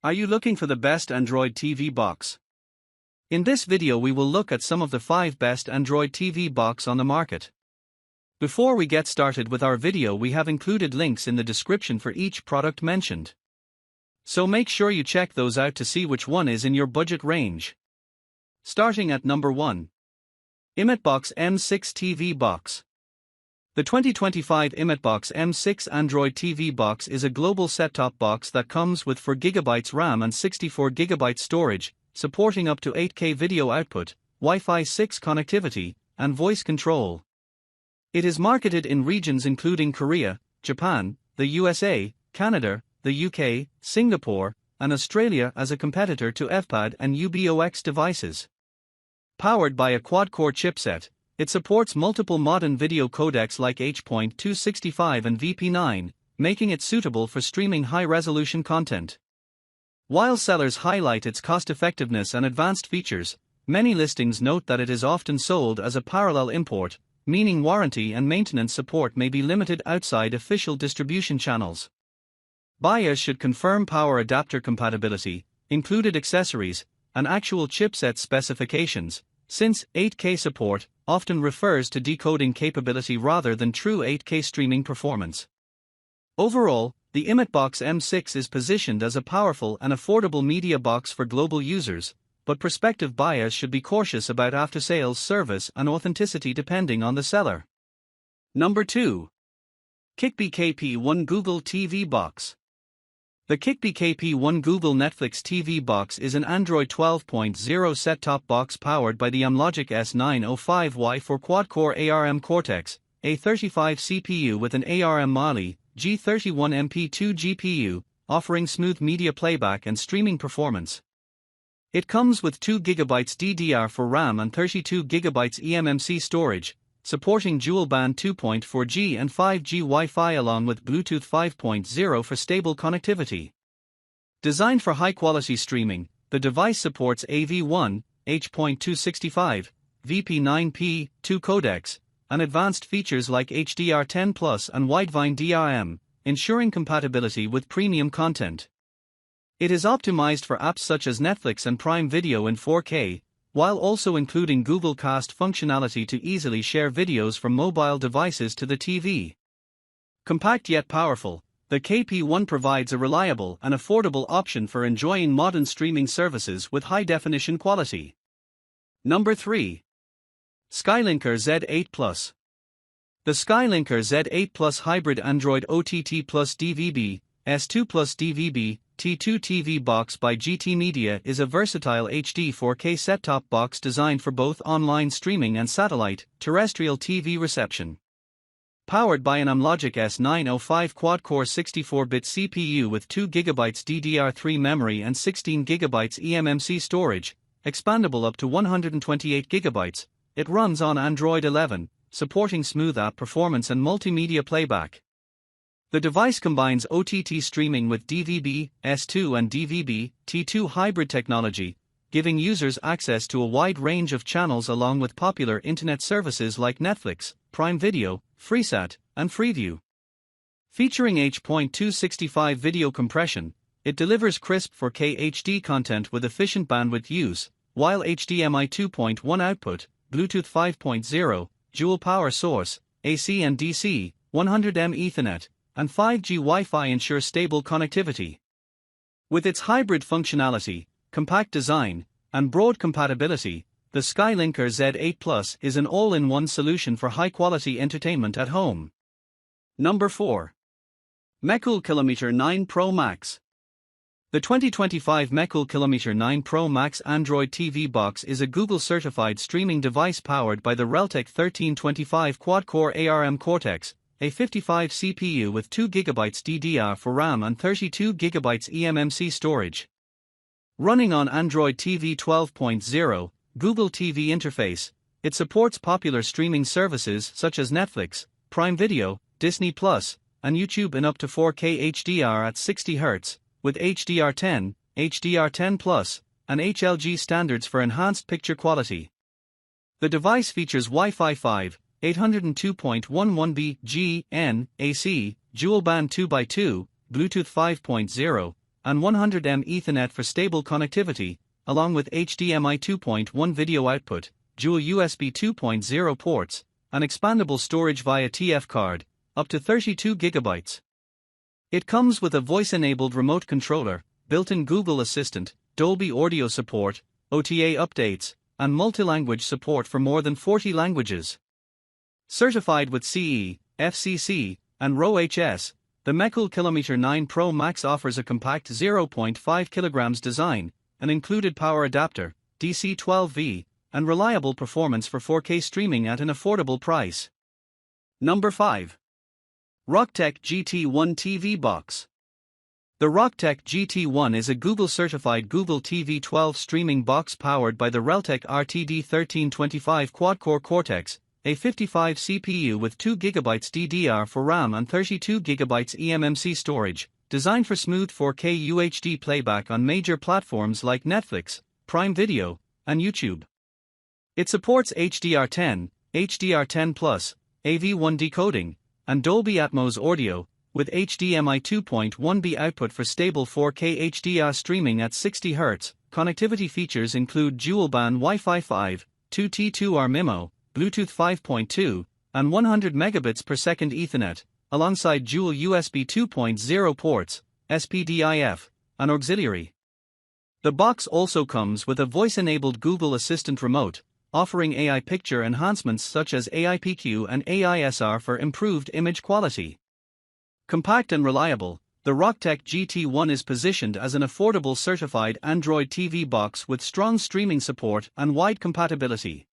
Are you looking for the best Android TV box? In this video we will look at some of the 5 best Android TV box on the market. Before we get started with our video, we have included links in the description for each product mentioned. So make sure you check those out to see which one is in your budget range. Starting at number 1. IMETBOX M6 TV Box. The 2025 IMETBOX M6 Android TV Box is a global set-top box that comes with 4GB RAM and 64GB storage, supporting up to 8K video output, Wi-Fi 6 connectivity, and voice control. It is marketed in regions including Korea, Japan, the USA, Canada, the UK, Singapore, and Australia as a competitor to FPAD and UBOX devices. Powered by a quad-core chipset, it supports multiple modern video codecs like H.265 and VP9, making it suitable for streaming high-resolution content. While sellers highlight its cost-effectiveness and advanced features, many listings note that it is often sold as a parallel import, meaning warranty and maintenance support may be limited outside official distribution channels. Buyers should confirm power adapter compatibility, included accessories, and actual chipset specifications, since 8K support often refers to decoding capability rather than true 8K streaming performance. Overall, the IMETBOX M6 is positioned as a powerful and affordable media box for global users, but prospective buyers should be cautious about after-sales service and authenticity depending on the seller. Number 2. KickBP1 Google TV Box. The KickBP1 Google Netflix TV Box is an Android 12.0 set-top box powered by the Amlogic S905Y for quad-core ARM Cortex-A35 CPU with an ARM Mali G31MP2 GPU, offering smooth media playback and streaming performance. It comes with 2GB DDR for RAM and 32GB eMMC storage, supporting dual-band 2.4G and 5G Wi-Fi along with Bluetooth 5.0 for stable connectivity. Designed for high-quality streaming, the device supports AV1, H.265, VP9P2 codecs, and advanced features like HDR10 Plus and Widevine DRM, ensuring compatibility with premium content. It is optimized for apps such as Netflix and Prime Video in 4K, while also including Google Cast functionality to easily share videos from mobile devices to the TV. Compact yet powerful, the KP1 provides a reliable and affordable option for enjoying modern streaming services with high-definition quality. Number 3. Skylinker Z8 Plus. The Skylinker Z8 Plus Hybrid Android OTT Plus DVB, S2 Plus DVB, T2 TV Box by GT Media is a versatile HD 4K set-top box designed for both online streaming and satellite, terrestrial TV reception. Powered by an Amlogic S905 quad-core 64-bit CPU with 2GB DDR3 memory and 16GB eMMC storage, expandable up to 128GB, it runs on Android 11, supporting smooth app performance and multimedia playback. The device combines OTT streaming with DVB, S2 and DVB, T2 hybrid technology, giving users access to a wide range of channels along with popular internet services like Netflix, Prime Video, Freesat, and Freeview. Featuring H.265 video compression, it delivers crisp 4K HD content with efficient bandwidth use, while HDMI 2.1 output, Bluetooth 5.0, dual power source, AC and DC, 100M Ethernet, and 5G Wi-Fi ensure stable connectivity. With its hybrid functionality, compact design, and broad compatibility, the Skylinker Z8 Plus is an all-in-one solution for high-quality entertainment at home. Number 4. Meccool Kilmter 9 Pro Max. The 2025 Meccool Kilmter 9 Pro Max Android TV Box is a Google-certified streaming device powered by the RockTek 1325 quad-core ARM Cortex-A55 CPU with 2GB DDR for RAM and 32GB eMMC storage. Running on Android TV 12.0, Google TV interface, it supports popular streaming services such as Netflix, Prime Video, Disney Plus, and YouTube in up to 4K HDR at 60Hz, with HDR10, HDR10 Plus, and HLG standards for enhanced picture quality. The device features Wi-Fi 5, 802.11b, G, N, AC, dual band 2x2, Bluetooth 5.0, and 100M Ethernet for stable connectivity, along with HDMI 2.1 video output, dual USB 2.0 ports, and expandable storage via TF card, up to 32 GB. It comes with a voice-enabled remote controller, built-in Google Assistant, Dolby Audio support, OTA updates, and multilanguage support for more than 40 languages. Certified with CE, FCC, and RoHS, the Meccal Kilmter 9 Pro Max offers a compact 0.5 kg design, an included power adapter, DC 12V, and reliable performance for 4K streaming at an affordable price. Number 5. Rockte GT1 TV Box. The Rockte GT1 is a Google-certified Google TV 12 streaming box powered by the Realtek RTD1325 quad-core Cortex, A55 CPU with 2 GB DDR4 RAM and 32 GB eMMC storage, designed for smooth 4K UHD playback on major platforms like Netflix, Prime Video, and YouTube. It supports HDR10, HDR10 Plus, AV1 decoding, and Dolby Atmos audio, with HDMI 2.1b output for stable 4K HDR streaming at 60 Hz. Connectivity features include dual-band Wi-Fi 5, 2T2R MIMO, Bluetooth 5.2, and 100 megabits per second Ethernet, alongside dual USB 2.0 ports, SPDIF, and auxiliary. The box also comes with a voice-enabled Google Assistant remote, offering AI picture enhancements such as AIPQ and AISR for improved image quality. Compact and reliable, the Rockte GT1 is positioned as an affordable certified Android TV box with strong streaming support and wide compatibility.